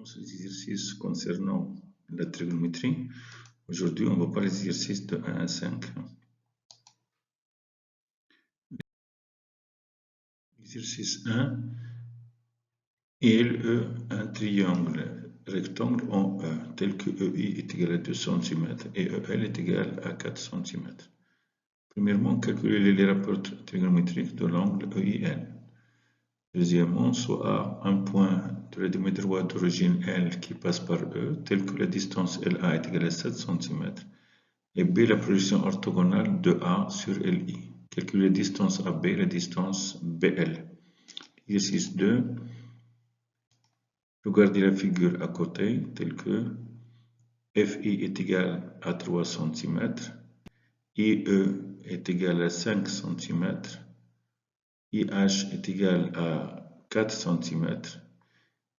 commence les exercices concernant la trigonométrie. Aujourd'hui, on va parler des exercices de 1 à 5. Exercice 1. E, un triangle rectangle en E, tel que EI est égal à 2 cm et EL est égal à 4 cm. Premièrement, calculer les rapports trigonométriques de l'angle EIL. Deuxièmement, soit un point de la demi droite d'origine L qui passe par E, tel que la distance LA est égale à 7 cm, et B, la projection orthogonale de A sur LI. Calculer la distance AB et la distance BL. Exercice 2. Regardez la figure à côté, telle que FI est égal à 3 cm, IE est égal à 5 cm, IH est égal à 4 cm,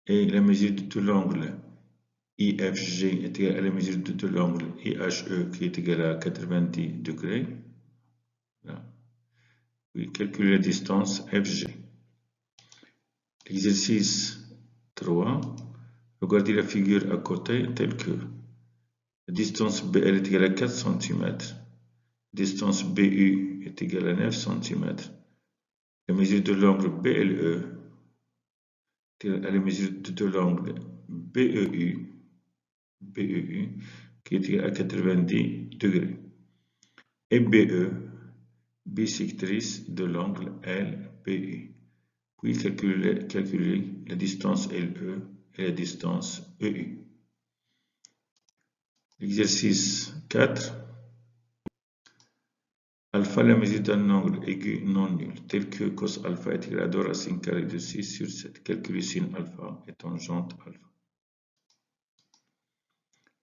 et la mesure de l'angle IFG est égale à la mesure de l'angle IHE qui est égal à 90 degrés. Voilà. Puis calculer la distance FG. L'exercice 3. Regardez la figure à côté telle que la distance BL est égale à 4 cm, distance BU est égale à 9 cm, la mesure de l'angle BLE est égale à la mesure de l'angle BEU qui est égal à 90 degrés, et BE, bisectrice de l'angle LBU. Puis calculer la distance LE et la distance EU. Exercice 4. Alpha, la mesure d'un angle aigu non nul, tel que cos alpha est égal à 2 racine carrée de 6 sur 7. Calculer sin alpha et tangente alpha.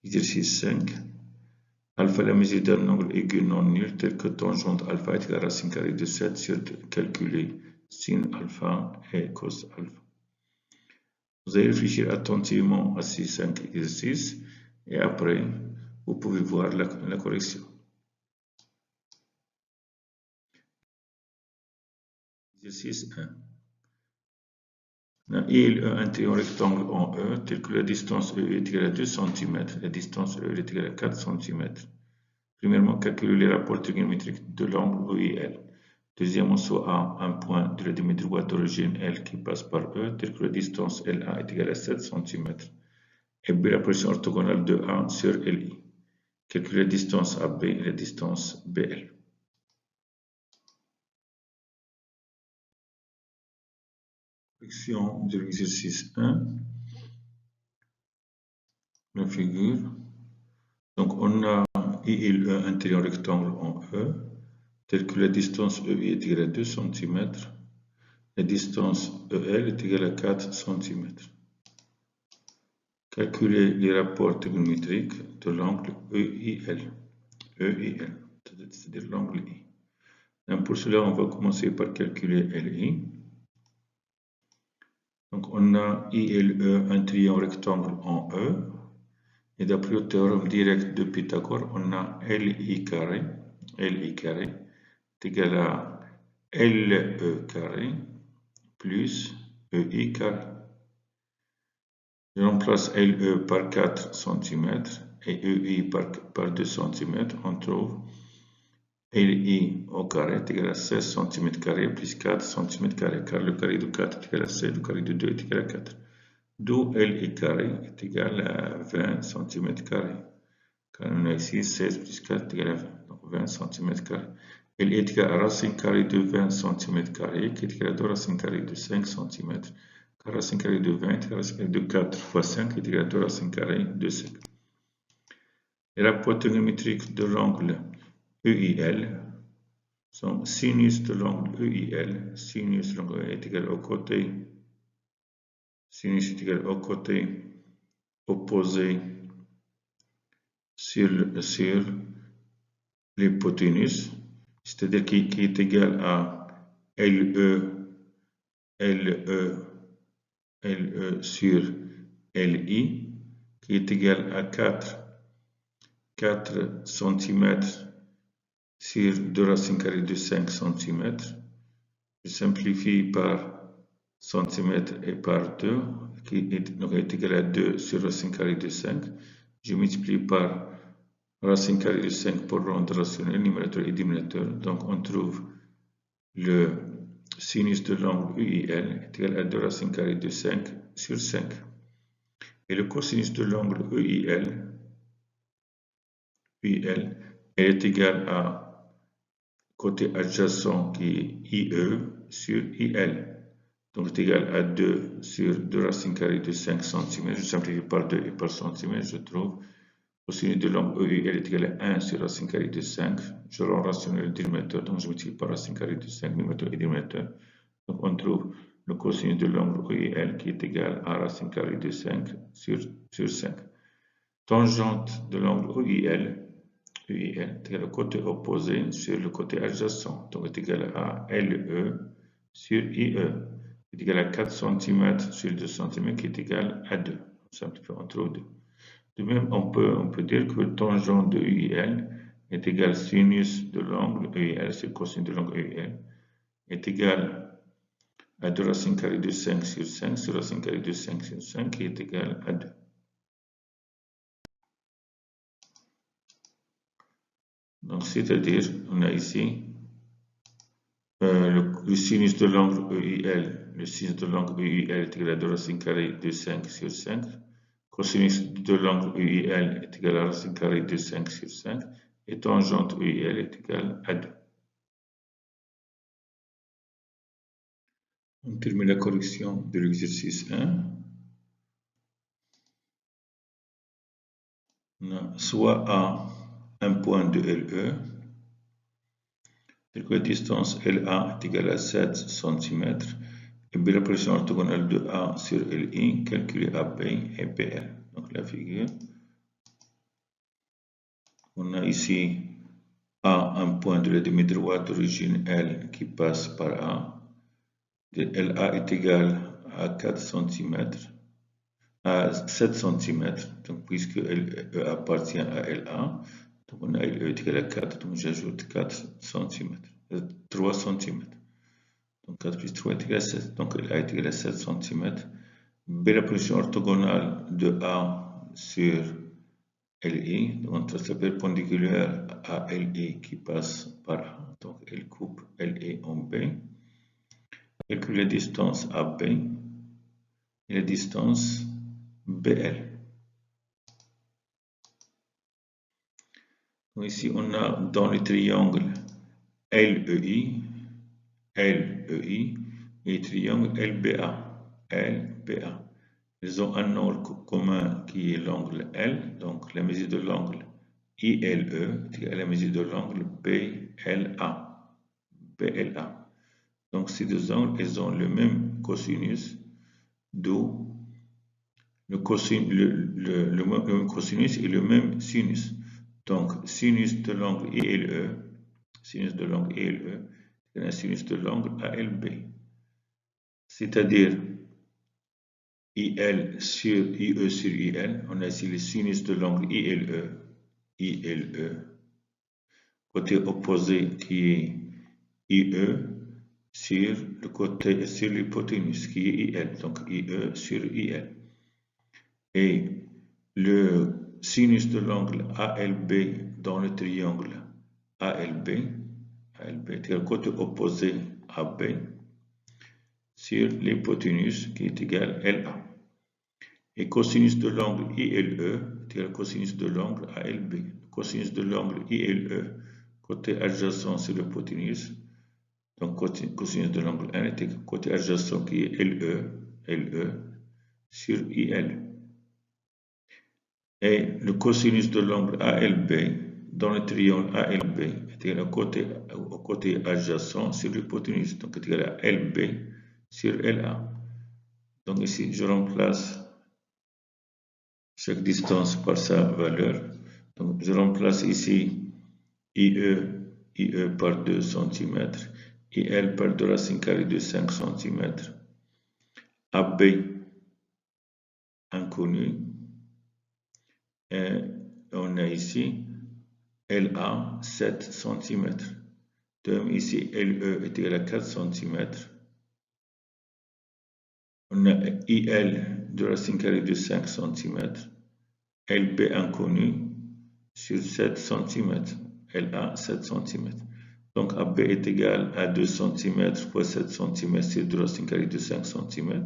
Exercice 5. Alpha, la mesure d'un angle aigu non nul, tel que tangente alpha est égal à racine carrée de 7 sur 2. Calculer sin alpha et cos alpha. Vous allez réfléchir attentivement à ces 5 exercices et après, vous pouvez voir la correction. Exercice 1. Il a un triangle rectangle en E, tel que la distance E est égale à 2 cm, la distance E est égale à 4 cm. Premièrement, calculer les rapports trigonométriques de l'angle EIL. Deuxièmement, soit un point de la demi-droite d'origine L qui passe par E, tel que la distance LA est égale à 7 cm, et B, la projection orthogonale de A sur LI. Calculer la distance AB et la distance BL. Correction de l'exercice 1. La figure. Donc on a ILE, un triangle rectangle en E, tel que la distance EI est égale à 2 cm, la distance EL est égale à 4 cm. Calculer les rapports trigonométriques de l'angle EIL, c'est-à-dire l'angle I. Donc pour cela, on va commencer par calculer LI. Donc on a ILE, un triangle rectangle en E, et d'après le théorème direct de Pythagore, on a LI carré est égal à LE carré plus EI carré. Je remplace LE par 4 cm et EI par 2 cm. On trouve LI au carré est égal à 16 cm carré plus 4 cm carré, car le carré de 4 est égal à 16, le carré de 2 est égal à 4. D'où LI carré est égal à 20 cm carré. Car on a ici 16 plus 4 est égal à 20, donc 20 cm carré. Elle est égale à racine carrée de 20 cm carré, qui est égale à 2 racine carrée de 5 cm, car racine carrée de 20 est égale à racine carrée de 4 fois 5 est égal à 2 racine carrée de 5. Les rapports trigonométriques de l'angle EIL sont sinus de l'angle EIL, sinus de l'angle est égal au côté, sinus est égal au côté opposé sur l'hypoténuse, c'est-à-dire qui est égal à LE sur LI, qui est égal à 4 cm sur 2 racines carrées de 5 cm. Je simplifie par cm et par 2, donc est égal à 2 sur racine carrée de 5. Je multiplie par racine carrée de 5 pour rendre rationnel, numérateur et dénominateur. Donc on trouve le sinus de l'angle EIL est égal à 2 racine carrée de 5 sur 5. Et le cosinus de l'angle EIL est égal à côté adjacent qui est IE sur IL. Donc c'est égal à 2 sur 2 racine carrée de 5 cm. Je simplifie par 2 et par centimètre. Je trouve cosinus de l'angle EIL est égal à 1 sur racine carrée de 5. Je rends rationnel le dénominateur, donc je multiplie par racine carrée de 5, numérateur et dénominateur. Donc on trouve le cosinus de l'angle EIL qui est égal à racine carrée de 5 sur 5. Tangente de l'angle EIL est égal au côté opposé sur le côté adjacent. Donc est égal à LE sur IE. Est égal à 4 cm sur 2 cm qui est égal à 2. On simplifie, on trouve 2. De même, on peut dire que le tangent de EIL est égal sinus de l'angle EIL, c'est cosinus de l'angle EIL, est égal à 2 racine carrée de 5 sur 5 sur racine carrée de 5 sur 5 qui est égal à 2. Donc, c'est-à-dire, on a ici le sinus de l'angle EIL. Le sinus de l'angle EIL est égal à 2 racine carrée de 5 sur 5. Cosinus de l'angle EIL est égal à racine carrée de 5 sur 5. Et tangente EIL est égal à 2. On termine la correction de l'exercice 1. On a soit A un point de LE, et que la distance LA est égale à 7 cm, et B la pression orthogonale de A sur LI, calculée à B et PL. Donc la figure, on a ici A un point de la demi-droite d'origine L qui passe par A. LA est égal à 4 cm, à 7 cm, donc puisque LE appartient à LA, donc on a LE est égal à 4, donc j'ajoute 4 cm, 3 cm. Donc 4 plus 3 est égal à 7, donc LA est égal à 7 cm. B la position orthogonale de A sur LI, donc on trace la perpendiculaire à LI qui passe par A, donc elle coupe LI en B. Calcule la distance AB et la distance BL. Donc ici, on a dans le triangle LEI et le triangle LBA. Ils ont un angle commun qui est l'angle L, donc la mesure de l'angle ILE est égale à la mesure de l'angle BLA. Donc ces deux angles, ils ont le même cosinus, d'où le même cosinus et le même sinus. Donc sinus de l'angle ILE, est un sinus de l'angle ALB. C'est-à-dire IE sur IL, on a ici le sinus de l'angle ILE, côté opposé qui est IE sur le côté, sur l'hypoténuse qui est IL, donc IE sur IL. Et le sinus de l'angle ALB dans le triangle ALB est le côté opposé à B sur l'hypoténuse qui est égal à LA. Et cosinus de l'angle ILE est égal à cosinus de l'angle ALB. Cosinus de l'angle ILE, côté adjacent sur l'hypoténuse, donc cosinus de l'angle 1 est égal à côté adjacent qui est LE sur IL. Et le cosinus de l'angle ALB dans le triangle ALB est égal au côté adjacent sur l'hypoténuse, donc est égal à LB sur LA. Donc ici, je remplace chaque distance par sa valeur. Donc je remplace ici IE par 2 cm, IL par 2 racine carrée de 5 cm, AB inconnu, et on a ici LA 7 cm. Donc ici LE est égal à 4 cm. On a IL de racine carrée de 5 cm, LB inconnu sur 7 cm, LA 7 cm. Donc AB est égal à 2 cm fois 7 cm sur 2 racine carrée de 5 cm.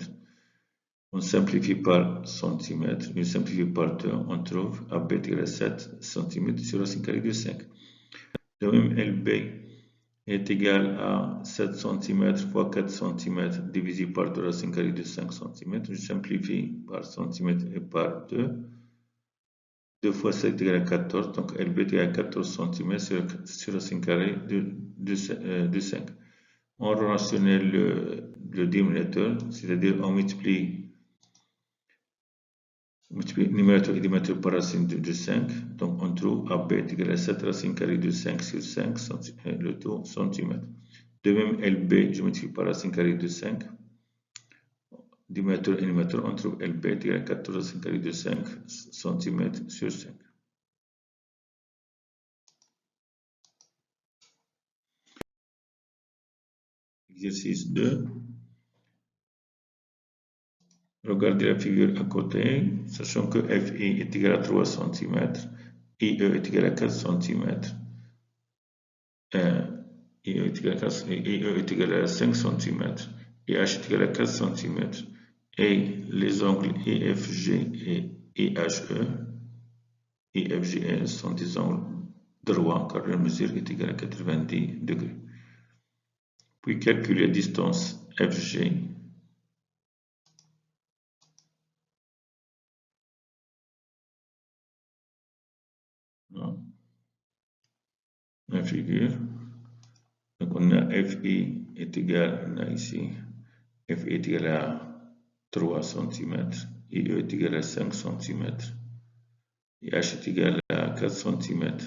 On simplifie par centimètre, on simplifie par 2, on trouve AB est égal à 7 cm sur racine carrée de 5. De même, LB est égal à 7 cm fois 4 cm divisé par 2 racine carrée de 5 cm. Je simplifie par centimètre et par 2. 2 fois 7 est égal à 14, donc LB est égal à 14 cm sur racine carrée de 5. On relationnel le dénominateur, c'est-à-dire on multiplie numérateur et dénominateur par racine de 5. Donc on trouve AB est égal à 7 racine carrée de 5 sur 5, le tout centimètre. De même, LB, je multiplie par racine carrée de 5. Dénominateur et numérateur, on trouve LB est égal à 14 racine carrée de 5 cm sur 5. Exercice 2. Regardez la figure à côté, sachant que FI est égal à 3 cm, IE est égal à 4 cm, IE est égal à 5 cm, IH est égal à 4 cm, et les angles IFG et IFGE sont des angles droits car leur mesure est égale à 90 degrés. Puis calculer la distance FG. La figure. Donc on a FI est égal, on a ici, FI est égal à 3 cm, IE est égal à 5 cm, IH est égal à 4 cm,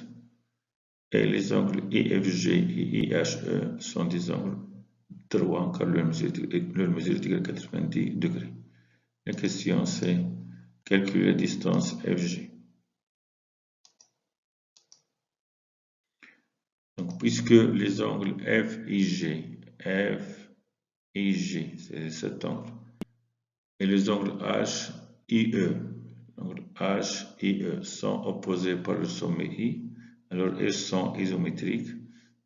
et les angles IFG et IHE sont des angles droits car leur mesure est égale à 90 degrés. La question c'est calculer la distance FG. Donc puisque les angles FIG, c'est cet angle, et les angles HIE, sont opposés par le sommet I, alors ils sont isométriques,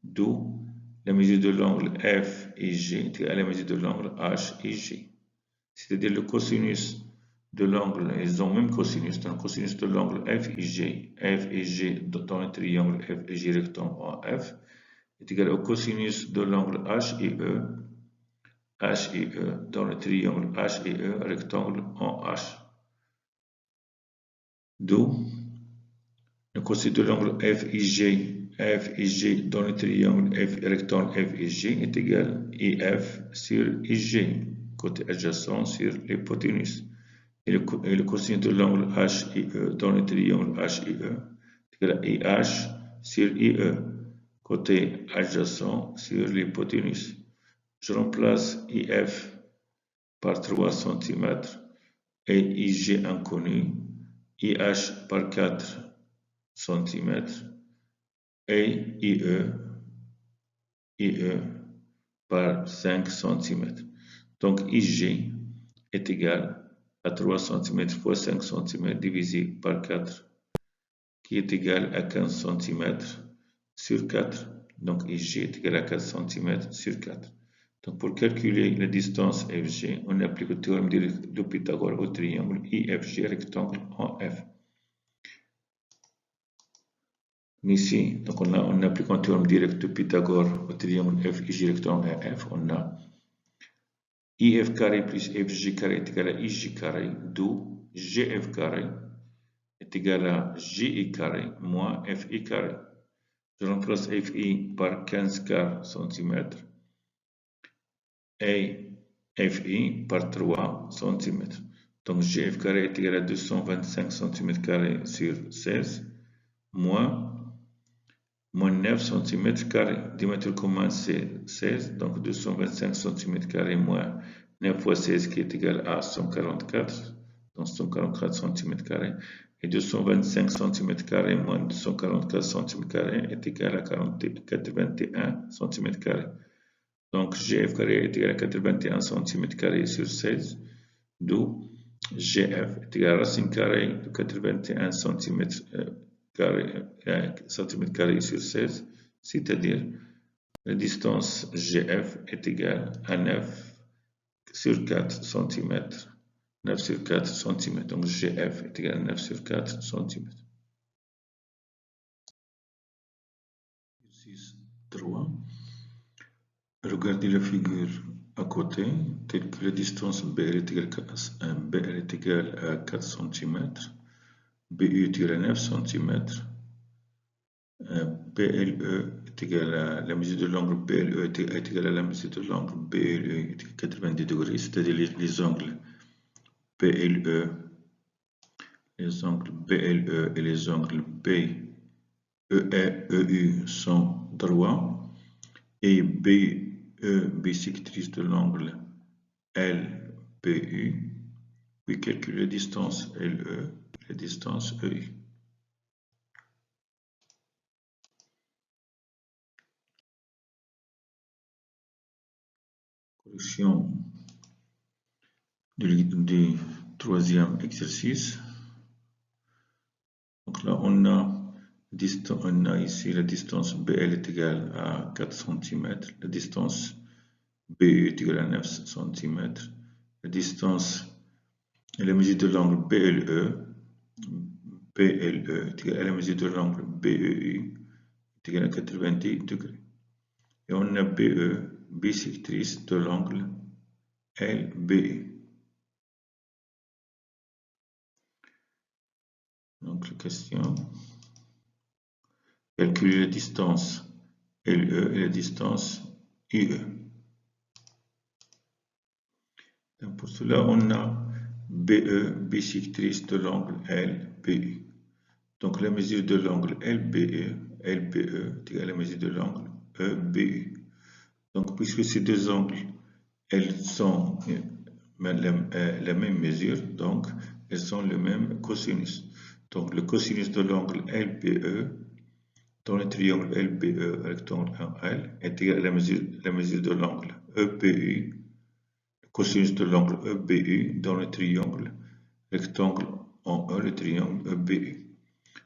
d'où la mesure de l'angle FIG est égale à la mesure de l'angle HIG. C'est-à-dire le cosinus de l'angle, ils ont même cosinus, donc le cosinus de l'angle FIG dans le triangle FIG rectangle en F est égal au cosinus de l'angle HIE dans le triangle HIE rectangle en H. D'où le cosinus de l'angle FIG dans le triangle rectangle FIG est égal à IF sur IG, côté adjacent sur l'hypoténuse. Et le cosinus de l'angle HIE dans le triangle HIE est égal à IH sur IE, côté adjacent sur l'hypoténuse. Je remplace IF par 3 cm et IG inconnu, IH par 4 cm et IE par 5 cm. Donc IG est égal à 3 cm fois 5 cm divisé par 4, qui est égal à 15 cm sur 4. Donc IG est égal à 4 cm sur 4. Donc pour calculer la distance FG, on applique le théorème de Pythagore au triangle IFG rectangle en F. Ici, donc on applique un théorème direct de Pythagore au triangle FIG rectangle en F. On a IF carré plus FG carré est égal à IG carré, d'où GF carré est égal à GI carré moins FI carré. Je remplace FI par 15 quarts cm et FI par 3 cm. Donc GF carré est égal à 225 cm carré sur 16 moins 9 cm carré. Diamètre commun c'est 16, donc 225 cm carré moins 9 fois 16 qui est égal à 144, donc 144 cm carré. Et 225 cm carré moins 244 cm carré est égal à 81 cm carré. Donc GF carré est égal à 81 cm carré sur 16, d'où GF est égal à racine carrée de 81 cm² sur 16, c'est-à-dire la distance GF est égale à 9 sur 4 cm. 9 sur 4 cm. Donc GF est égal à 9 sur 4 cm. Exercice 3. Regardez la figure à côté, telle que la distance BL est égale à 4 cm, BU est égal à 9 cm, PLE est égal à la mesure de l'angle PLE est égale à la mesure de l'angle BLE est égal à 90 degrés, c'est-à-dire les angles PLE, les angles BLE et les angles BEU sont droits et BE bisectrice de l'angle LPU, puis calculer la distance LE et la distance EU. Correction du troisième exercice. Donc là, on a ici la distance BL est égale à 4 cm, la distance BU est égale à 9 cm, la distance et la mesure de l'angle PLE est égale à la mesure de l'angle BEU est égale à 90 degrés. Et on a BE bisectrice de l'angle LBU. Donc la question, calculer la distance LE et la distance UE. Donc pour cela, on a BE bisectrice de l'angle LBU. Donc la mesure de l'angle LBE est égale à la mesure de l'angle EBU. Donc puisque ces deux angles, elles sont la même mesure, donc elles ont le même cosinus. Donc le cosinus de l'angle LBE dans le triangle LBE rectangle en L est égal à la mesure de l'angle EBU. Le cosinus de l'angle EBU dans le triangle rectangle en E, le triangle EBU.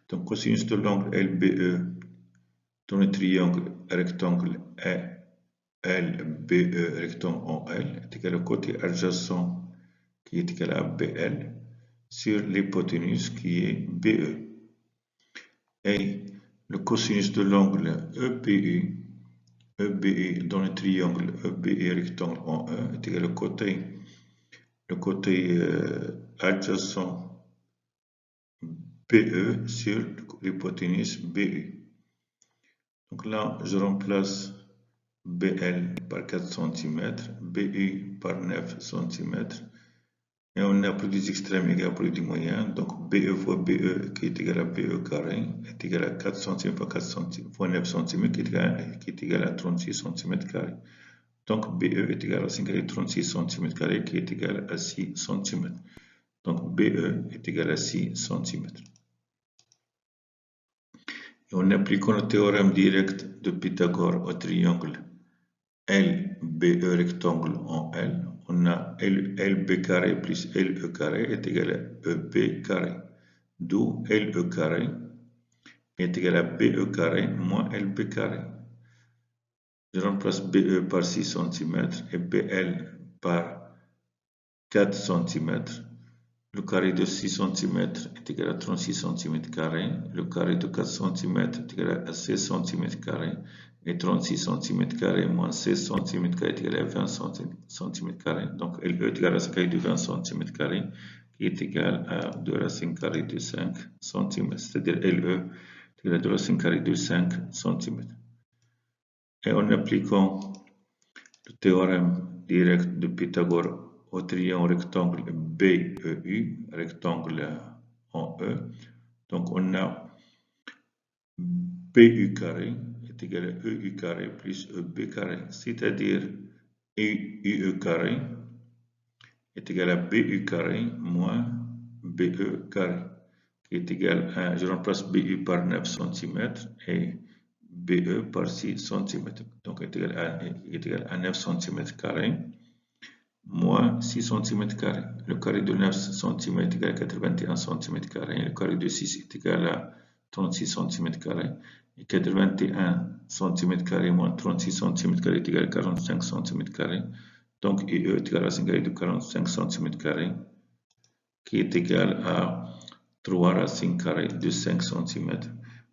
Donc cosinus de l'angle LBE dans le triangle rectangle LBE rectangle en L est égal au côté adjacent qui est égal à BL sur l'hypoténuse qui est BE. Et le cosinus de l'angle EBU dans le triangle EBU rectangle en E est égal au côté adjacent BE sur l'hypoténuse BU. Donc là, je remplace BL par 4 cm, BU par 9 cm, et on a produit des extrêmes égale à produit du moyen, donc BE fois BE qui est égal à BE carré est égal à 4 cm fois 4 cm fois 9 cm qui est égal à 36 cm carré. Donc BE est égal à 5 carré 36 cm carré qui est égal à 6 cm. Donc BE est égal à 6 cm. Et en appliquant le théorème direct de Pythagore au triangle LBE rectangle en L, on a LB carré plus LE carré est égal à EB carré, d'où LE carré est égal à BE carré moins LB carré. Je remplace BE par 6 cm et BL par 4 cm. Le carré de 6 cm est égal à 36 cm carré. Le carré de 4 cm est égal à 16 cm carré. Et 36 cm carré moins 16 cm carré est égal à 20 cm carré. Donc LE est égal à 5 carré de 20 cm carré qui est égal à 2 racines carrées de 5 cm. C'est-à-dire LE est égal à 2 racines carrées de 5 cm. Et en appliquant le théorème direct de Pythagore au triangle rectangle BEU, rectangle en E, donc on a BU carré est égal à EU carré plus EB carré, c'est-à-dire UE carré est égal à BU carré moins BE carré, qui est égal à, je remplace BU par 9 cm et BE par 6 cm, donc est égal à 9 cm carré. moins 6 cm². Le carré de 9 cm est égal à 81 cm². Le carré de 6 est égal à 36 cm². Et 81 cm² moins 36 cm² est égal à 45 cm². Donc, IE est égal à racine carrée de 45 cm², qui est égal à 3 racines carrées de 5 cm.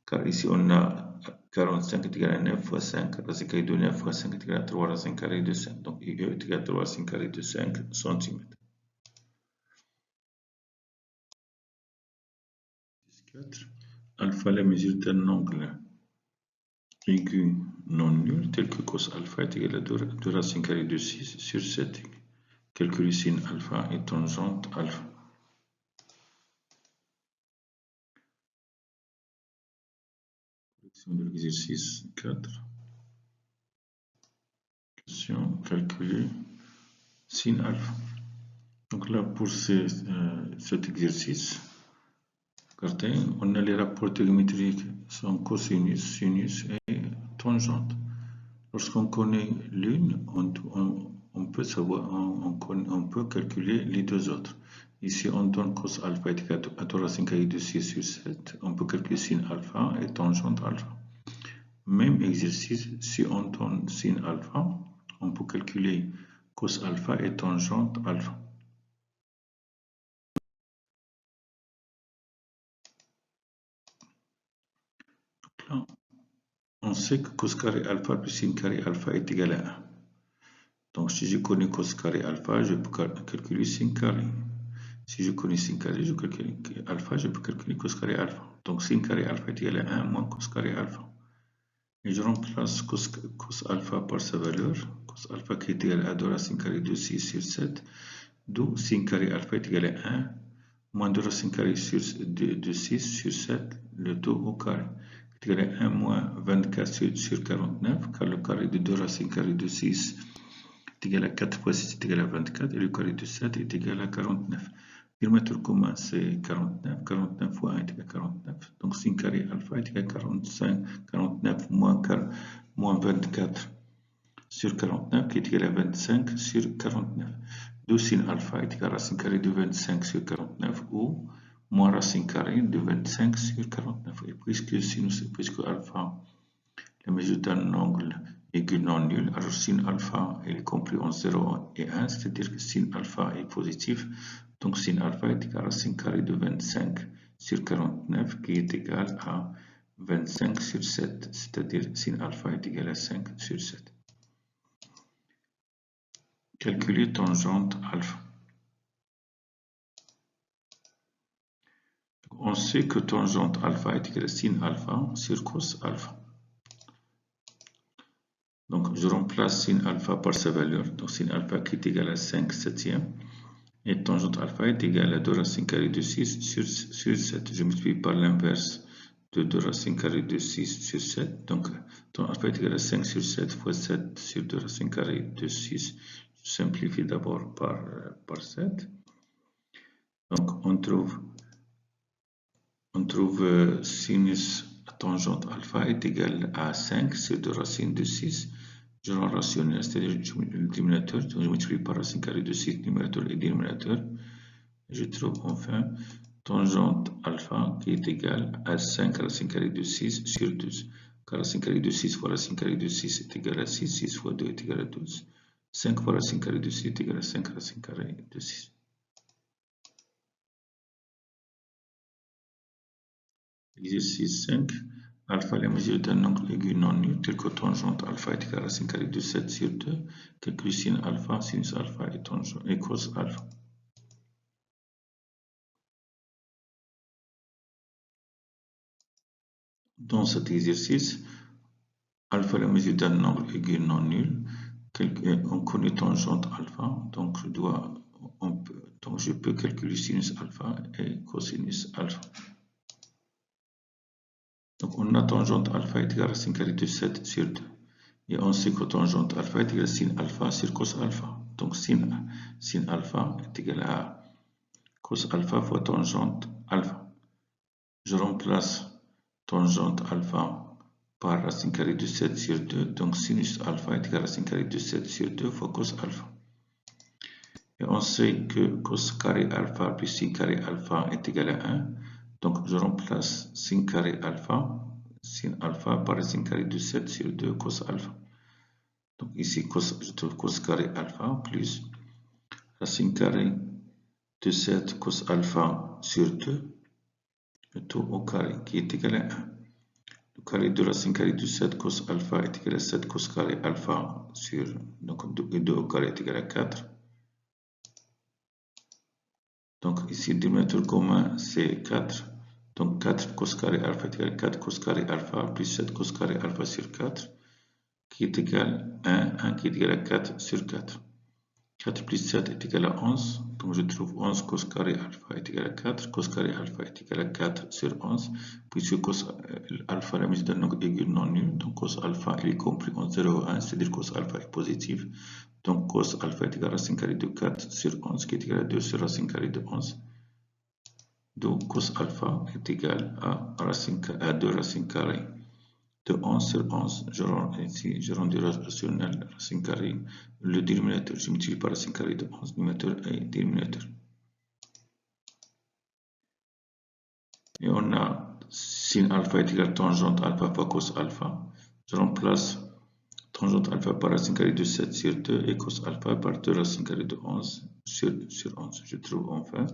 Car ici, on a 45 est égal à 9 fois 5. Racine carrée de 9 fois 5 est égal à 3 racines carrées de 5. Donc, IE est égal à 3 racines carrées de 5 cm. 4. Alpha, la mesure d'un angle aigu non nul tel que cos alpha est égal à 2 racines carrées de 6 sur 7. Calculer sin alpha et tangente alpha. Correction de l'exercice 4. Question, calculer sin alpha. Donc là, pour cet exercice, regardez, on a les rapports trigonométriques sont cosinus, sinus et tangente. Lorsqu'on connaît l'une, on peut savoir, on peut calculer les deux autres. Ici, on donne cos alpha est égal à 2 racines carrées de 6 sur 7. On peut calculer sin alpha et tangente alpha. Même exercice, si on donne sin alpha, on peut calculer cos alpha et tangente alpha. Donc là, on sait que cos carré alpha plus sin carré alpha est égal à 1. Donc si je connais cos carré alpha, je peux calculer sin carré. Si je connais sin carré, je calcule alpha, je peux calculer cos carré alpha. Donc sin carré alpha est égal à 1 moins cos carré alpha. Et je remplace cos alpha par sa valeur. Cos alpha qui est égal à 2 racine carrée de 6 sur 7. D'où sin carré alpha est égal à 1 moins 2 racine carrée de 6 sur 7, le tout au carré. Est égal à 1 moins 24 sur 49, car le carré de 2 racines carrées de 6 est égal à 4 fois 6 est égal à 24, et le carré de 7 est égal à 49. Dénominateur commun, c'est 49. 49 fois 1 est égal à 49. Donc sin carré alpha est égal à 49 moins 24 sur 49, qui est égal à 25 sur 49. D'où sin alpha est égal à racine carrée de 25 sur 49 ou moins racine carrée de 25 sur 49. Et puisque alpha, la mesure d'un angle aigu non nul, alors sin alpha est compris en 0 et 1, c'est-à-dire que sin alpha est positif. Donc sin alpha est égal à racine carrée de 25 sur 49, qui est égal à 25 sur 7, c'est-à-dire sin alpha est égal à 5 sur 7. Calculer tangente alpha. On sait que tangente alpha est égal à sin alpha sur cos alpha. Donc je remplace sin alpha par sa valeur. Donc sin alpha qui est égal à 5 septièmes. Et tangente alpha est égal à 2 racines carrées de 6 sur 7. Je multiplie par l'inverse de 2 racines carrées de 6 sur 7. Donc tangente alpha est égal à 5 sur 7 fois 7 sur 2 racines carrées de 6. Je simplifie d'abord par 7. Donc on trouve sinus tangente alpha est égal à 5 sur 2 racines de 6. Je rends rationnel, c'est-à-dire le dénominateur, donc je multiplie par racine carrée de 6, numérateur et dénominateur. Je trouve enfin tangente alpha qui est égal à 5 racine carrée de 6 sur 12. Car racine carrée de 6 fois racine carrée de 6 est égal à 6, 6 fois 2 est égal à 12. 5 fois racine carrée de 6 est égal à 5 racine carrée de 6. Exercice 5. Alpha est la mesure d'un angle aigu non nul tel que tangente alpha est égal à racine carrée de 7 sur 2. Calcule sin alpha, sinus alpha et cos alpha. Dans cet exercice, alpha est la mesure d'un angle aigu non nul. On connaît tangente alpha, donc je peux calculer sinus alpha et cosinus alpha. Donc on a tangente alpha est égal à racine carrée de 7 sur 2. Et on sait que tangente alpha est égal à sin alpha sur cos alpha. Donc sin alpha est égal à cos alpha fois tangente alpha. Je remplace tangente alpha par racine carrée de 7 sur 2. Donc sinus alpha est égal à racine carrée de 7 sur 2 fois cos alpha. Et on sait que cos carré alpha plus sin carré alpha est égal à 1. Donc je remplace sin carré alpha par sin carré de 7 sur 2 cos alpha. Donc ici, je trouve cos carré alpha plus racine carrée de 7 cos alpha sur 2, le tout au carré, qui est égal à 1. Le carré de racine carrée de 7 cos alpha est égal à 7 cos carré alpha sur, donc 2 au carré est égal à 4. Donc ici, le dénominateur commun, c'est 4. Donc 4 cos carré alpha est égal à 4 cos carré alpha plus 7 cos carré alpha sur 4, qui est égal à 1 qui est égal à 4 sur 4. 4 plus 7 est égal à 11. Donc je trouve 11 cos carré alpha est égal à 4. Cos carré alpha est égal à 4 sur 11. Puisque cos alpha, la mesure d'un angle aigu non nul. Donc cos alpha il est compris entre 0 et 1, c'est-à-dire cos alpha est positif. Donc cos alpha est égal à racine carrée de 4 sur 11, qui est égal à 2 sur racine carrée de 11. Donc cos alpha est égal à 2 racine carrée de 11 sur 11, je rends du rationnel racine carrée, le dénominateur, je multiplie par racine carrée de 11, numérateur et dénominateur. Et on a sin alpha est égal à tangente alpha fois cos alpha. Je remplace tangente alpha par racine carrée de 7 sur 2 et cos alpha par 2 racine carrée de 11 sur 11. Je trouve enfin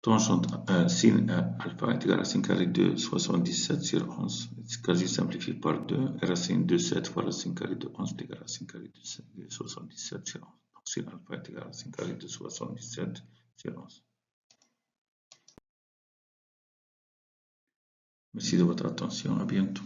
tangente sin alpha est égal à racine carrée de 77 sur 11, quasi simplifié par 2, et racine de 7 fois racine carrée de 11 est égal à racine carrée de 77 sur 11. Donc sin alpha est égal à racine carrée de 77 sur 11. Merci de votre attention, à bientôt.